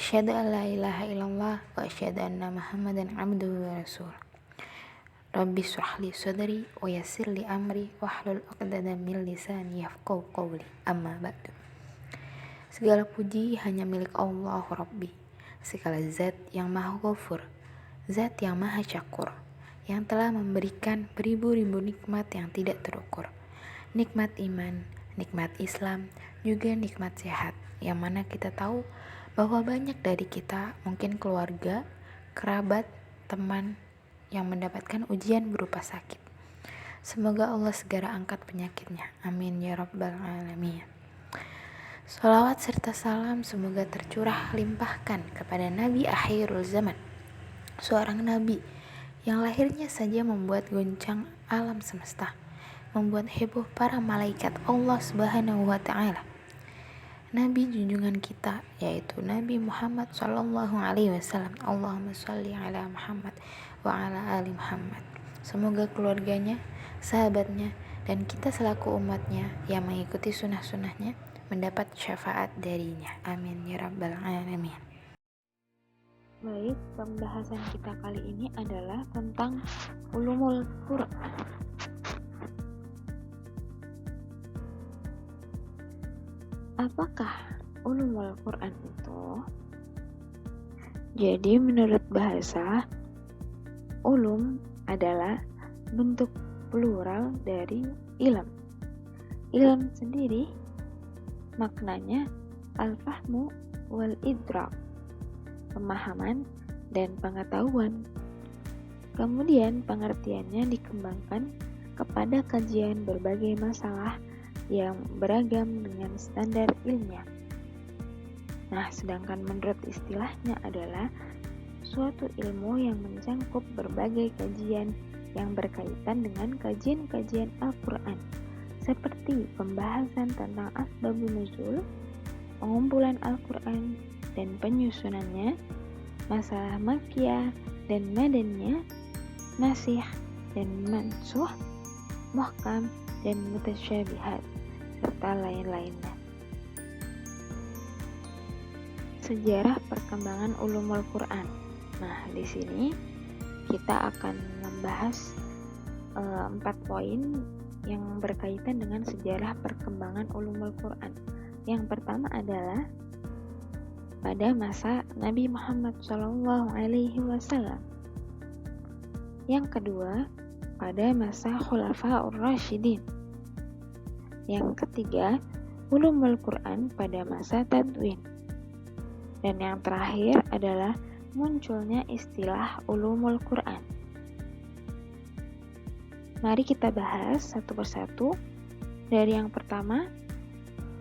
Asyhadu an la ilaha illallah wa asyhadu anna Muhammadan abduhu wa rasuluh. Rabbi shrah li sadri wa yassir li amri wahlul 'uqdatam min lisani yafqahu qawli. Amma ba'du. Segala puji hanya milik Allah Rabbi, segala zat yang maha ghafur, zat yang maha syakur, yang telah memberikan beribu-ribu nikmat yang tidak terukur. Nikmat iman, nikmat Islam, juga nikmat sehat, yang mana kita tahu bahwa banyak dari kita, mungkin keluarga, kerabat, teman, yang mendapatkan ujian berupa sakit. Semoga Allah segera angkat penyakitnya. Amin ya rabbal alamin. Sholawat serta salam semoga tercurah limpahkan kepada Nabi akhirul zaman, seorang nabi yang lahirnya saja membuat goncang alam semesta, membuat heboh para malaikat Allah Subhanahu wa taala. Nabi junjungan kita, yaitu Nabi Muhammad sallallahu alaihi wasallam. Allahumma shalli ala Muhammad wa ala ali Muhammad. Semoga keluarganya, sahabatnya, dan kita selaku umatnya yang mengikuti sunnah-sunnahnya mendapat syafaat darinya. Amin ya rabbal alamin. Baik, pembahasan kita kali ini adalah tentang ulumul Quran. Apakah ulumul Quran itu? Jadi menurut bahasa, ulum adalah bentuk plural dari ilm. Ilm sendiri maknanya al-fahmu wal idrak, pemahaman dan pengetahuan. Kemudian pengertiannya dikembangkan kepada kajian berbagai masalah yang beragam dengan standar ilmiah. Nah, sedangkan menurut istilahnya adalah suatu ilmu yang mencangkup berbagai kajian yang berkaitan dengan kajian-kajian Al-Quran, seperti pembahasan tentang asbabun nuzul, pengumpulan Al-Quran dan penyusunannya, masalah makkiyah dan madaniyah, nasikh dan mansukh, muhkam dan mutasyabihat, serta lain-lainnya. Sejarah perkembangan ulumul Quran. Nah, di sini kita akan membahas 4 poin yang berkaitan dengan sejarah perkembangan ulumul Quran. Yang pertama adalah pada masa Nabi Muhammad SAW. Yang kedua, pada masa Khulafaur Rasyidin. Yang ketiga, ulumul Quran pada masa Tadwin. Dan yang terakhir adalah munculnya istilah ulumul Quran. Mari kita bahas satu persatu. Dari yang pertama,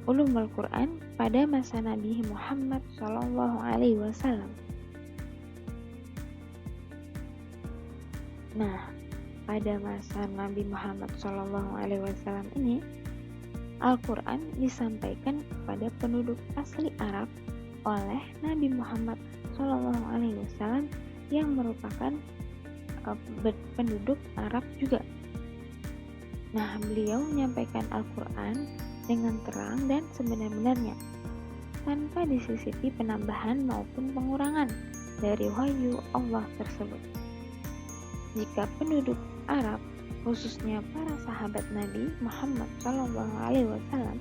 ulumul Quran pada masa Nabi Muhammad SAW. Nah, pada masa Nabi Muhammad SAW ini, Al-Quran disampaikan kepada penduduk asli Arab oleh Nabi Muhammad SAW yang merupakan penduduk Arab juga. Nah, beliau menyampaikan Al-Quran dengan terang dan sebenar-benarnya, tanpa disisipi penambahan maupun pengurangan dari wahyu Allah tersebut. Jika penduduk Arab, khususnya para sahabat Nabi Muhammad SAW,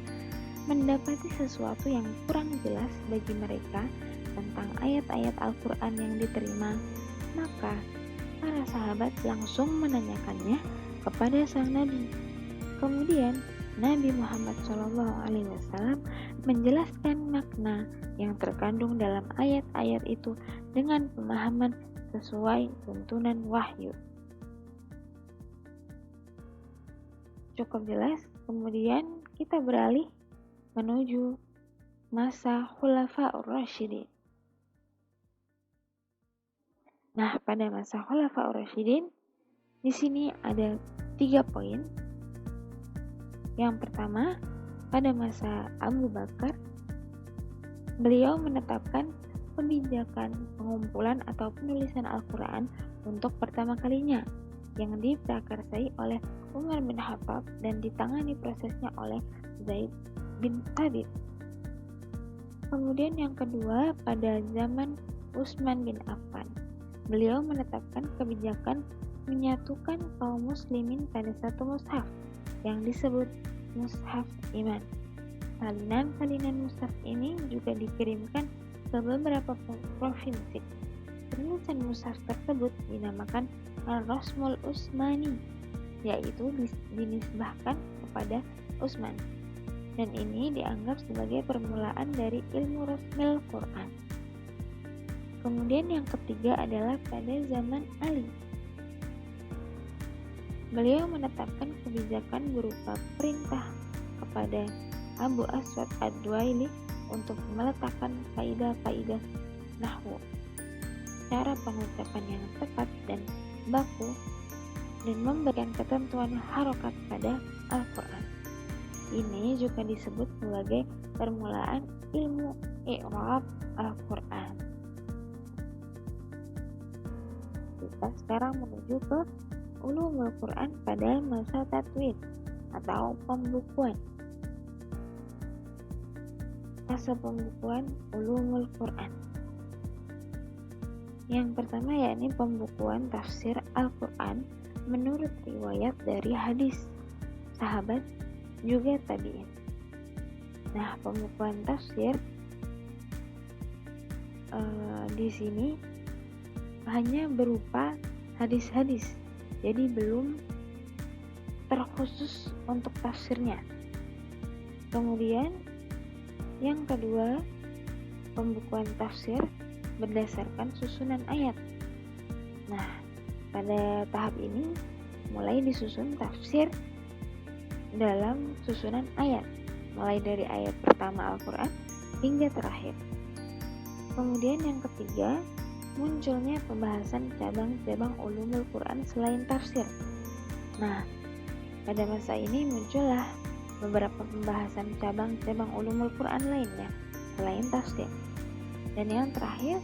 mendapati sesuatu yang kurang jelas bagi mereka tentang ayat-ayat Al-Quran yang diterima, maka para sahabat langsung menanyakannya kepada sang Nabi. Kemudian Nabi Muhammad SAW menjelaskan makna yang terkandung dalam ayat-ayat itu dengan pemahaman sesuai tuntunan wahyu. Cukup jelas. Kemudian kita beralih menuju masa Khulafaur Rasyidin. Nah, pada masa Khulafaur Rasyidin, di sini ada 3 poin. Yang pertama, pada masa Abu Bakar, beliau menetapkan kebijakan pengumpulan atau penulisan Al-Quran untuk pertama kalinya, yang diprakarsai oleh Umar bin Khattab dan ditangani prosesnya oleh Zaid bin Thabit. Kemudian yang kedua, pada zaman Utsman bin Affan, beliau menetapkan kebijakan menyatukan kaum muslimin pada satu mushaf yang disebut mushaf iman. Salinan-salinan mushaf ini juga dikirimkan ke beberapa provinsi. Penulisan mushaf tersebut dinamakan Al-Rasmul Utsmani, yaitu dinisbahkan kepada Utsman. Dan ini dianggap sebagai permulaan dari ilmu rasmil Quran. Kemudian yang ketiga adalah pada zaman Ali. Beliau menetapkan kebijakan berupa perintah kepada Abu Aswad Ad-Duaili untuk meletakkan kaidah-kaidah nahwu, cara pengucapan yang tepat dan baku, dan memberikan ketentuan harokat pada Al-Quran. Ini juga disebut sebagai permulaan ilmu i'rab Al-Quran. Kita sekarang menuju ke ulumul Quran pada masa tatwin atau pembukuan. Fase pembukuan ulumul Quran. Yang pertama yakni pembukuan tafsir Al-Quran menurut riwayat dari hadis, sahabat, juga tabi'in. Nah, pembukuan tafsir di sini hanya berupa hadis-hadis, jadi belum terkhusus untuk tafsirnya. Kemudian yang kedua, pembukuan tafsir berdasarkan susunan ayat. Nah, pada tahap ini mulai disusun tafsir dalam susunan ayat, mulai dari ayat pertama Al-Quran hingga terakhir. Kemudian yang ketiga, munculnya pembahasan cabang-cabang ulumul Quran selain tafsir. Nah, pada masa ini muncullah beberapa pembahasan cabang-cabang ulumul Quran lainnya selain tafsir. Dan yang terakhir,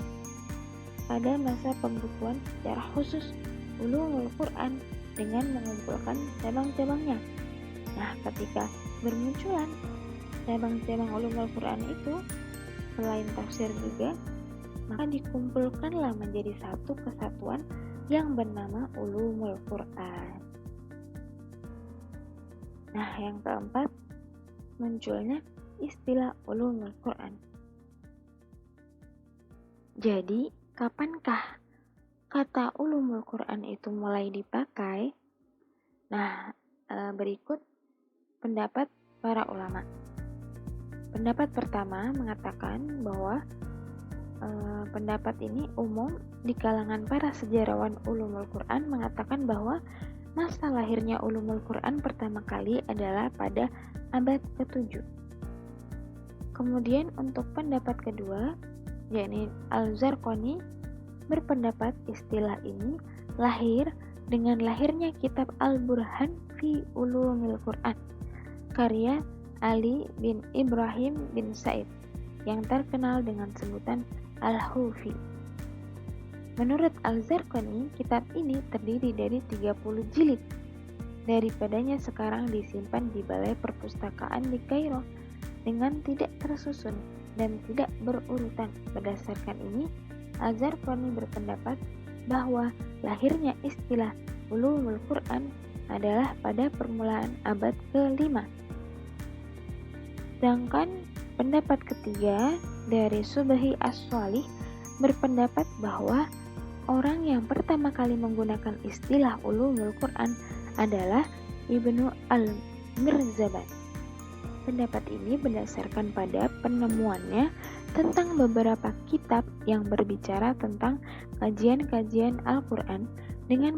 pada masa pembukuan secara khusus ulumul Quran dengan mengumpulkan cabang-cabangnya. Nah, ketika bermunculan cabang-cabang ulumul Quran itu selain tafsir juga, maka dikumpulkanlah menjadi satu kesatuan yang bernama ulumul Quran. Nah, yang keempat, munculnya istilah ulumul Quran. Jadi, kapankah kata ulumul Quran itu mulai dipakai? Nah, berikut pendapat para ulama. Pendapat pertama mengatakan bahwa pendapat ini umum di kalangan para sejarawan ulumul Quran, mengatakan bahwa masa lahirnya ulumul Quran pertama kali adalah pada abad ke-7. Kemudian untuk pendapat kedua, yakni Al-Zarqani, berpendapat istilah ini lahir dengan lahirnya kitab Al-Burhan fi Ulumil Quran, karya Ali bin Ibrahim bin Said, yang terkenal dengan sebutan Al-Hufi. Menurut Al-Zarqani, kitab ini terdiri dari 30 jilid. Daripadanya sekarang disimpan di Balai Perpustakaan di Kairo dengan tidak tersusun dan tidak berurutan. Berdasarkan ini, Al-Zarqani berpendapat bahwa lahirnya istilah ulumul Quran adalah pada permulaan abad ke-5. Sedangkan pendapat ketiga dari Subhi As-Shalih berpendapat bahwa orang yang pertama kali menggunakan istilah ulumul Quran adalah Ibnu Al-Mirzaban. Pendapat ini berdasarkan pada penemuannya tentang beberapa kitab yang berbicara tentang kajian-kajian Al-Quran dengan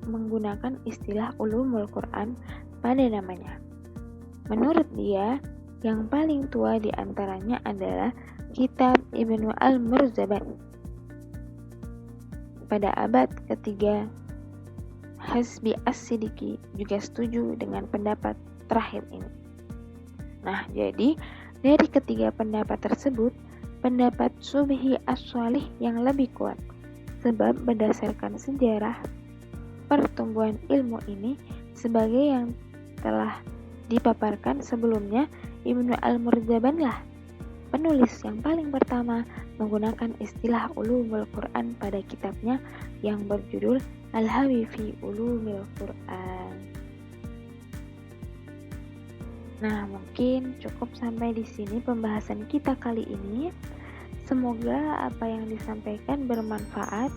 menggunakan istilah ulumul Quran pada namanya. Menurut dia, yang paling tua di antaranya adalah kitab Ibnu Al-Mirzaban. Pada abad ketiga, Hasbi As-Siddiqi juga setuju dengan pendapat terakhir ini. Nah, jadi dari ketiga pendapat tersebut, pendapat Subhi As-Shalih yang lebih kuat, sebab berdasarkan sejarah pertumbuhan ilmu ini sebagai yang telah dipaparkan sebelumnya, Ibnu Al-Mirzaban lah penulis yang paling pertama menggunakan istilah ulumul Quran pada kitabnya yang berjudul Al-Hawi fi Ulumil Quran. Nah, mungkin cukup sampai di sini pembahasan kita kali ini. Semoga apa yang disampaikan bermanfaat.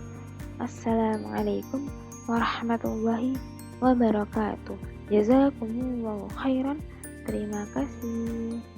Assalamualaikum warahmatullahi wabarakatuh. Jazakumullahu khairan. Terima kasih.